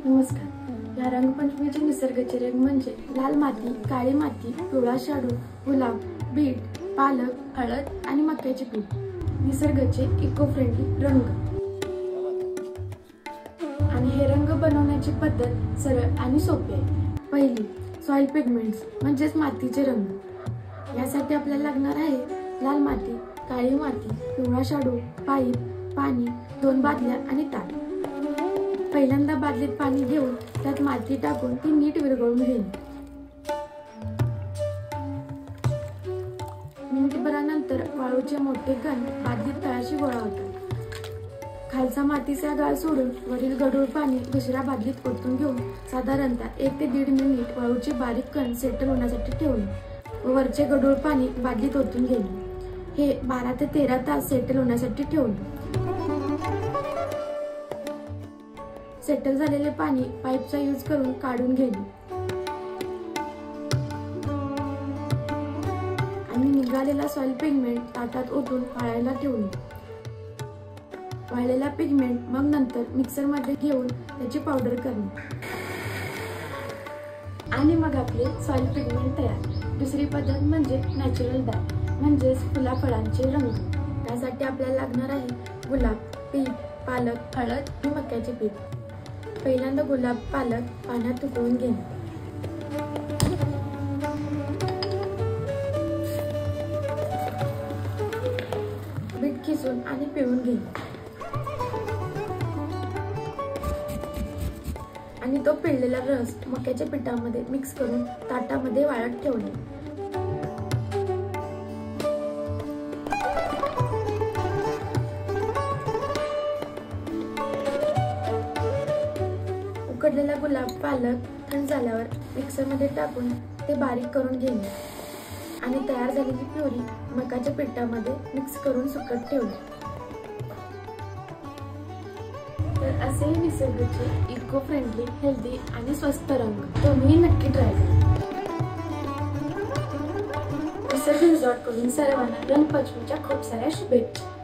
नमस्कार। या रंगपंचमीचे निसर्गाचे रंग म्हणजे लाल माती, काळी माती, पिवळा शाडू, गुलाब, बीट, पालक, हळद आणि मक्याचे पीठ। निसर्गाचे इको फ्रेंडली रंग आणि हे रंग बनवण्याची पद्धत सरळ आणि सोपी आहे। पहिली, सॉइल पिगमेंट्स म्हणजेच मातीचे रंग। यासाठी आपल्याला लागणार आहे लाल माती, काळी माती, पिवळा शाडू, पाईप, पाणी, 2 बादल्या आणि ताट। पहिल्यांदा बादलीत पाणी घेऊन त्यात माती टाकून ती नीट विरघळून घेणे। मिनिटभरानंतर वाळूचे मोठे कण बादलीत तळाशी गोळा होतात। खालचा मातीचा गाळ सोडून वरील गढूळ पाणी दुसऱ्या बादलीत ओतून घेऊन साधारणतः 1 ते 1.5 मिनिट वाळूचे बारीक कण सेटल होण्यासाठी ठेवणे व वरचे गढूळ पाणी बादलीत ओतून घेणे। हे 12 ते 13 तास सेटल होण्यासाठी ठेवणे। सेटल झालेले पाणी पाईपचा यूज करून काढून घेणे आणि निघालेला सॉइल पिगमेंट ताटात ओतून वाळायला ठेवणे। वाळलेला पिगमेंट मग नंतर मिक्सर मध्ये घेऊन त्याची पावडर करणे आणि मग आपले सॉइल पिगमेंट तयार। दुसरी पद्धत म्हणजे नॅचरल डाय म्हणजेच फुलाफळांचे रंग। त्यासाठी आपल्याला लागणार आहे गुलाब, बीट, पालक, हळद आणि मक्याचे पीठ। पहिल्यांदा गुलाब, पालक पाण्यात उकळून घेणे। बीट खिसून आणि पिळून घेणे आणि तो पिळलेला रस मक्याच्या पिठामध्ये मिक्स करून ताटामध्ये वाळत ठेवणे। उकडलेला गुलाब, पालक थंड झाल्यावर मिक्सरमध्ये टाकून ते बारीक करून घेणे आणि तयार झालेली प्युरी मक्याच्या पिठामध्ये मिक्स करून सुकत ठेवणे। तर असे निसर्गाचे इको फ्रेंडली, हेल्दी आणि स्वस्त रंग तुम्ही नक्की ट्राय करा। निसर्ग रिसॉर्ट कडून सर्वांना रंगपंचमीच्या खूप साऱ्या शुभेच्छा।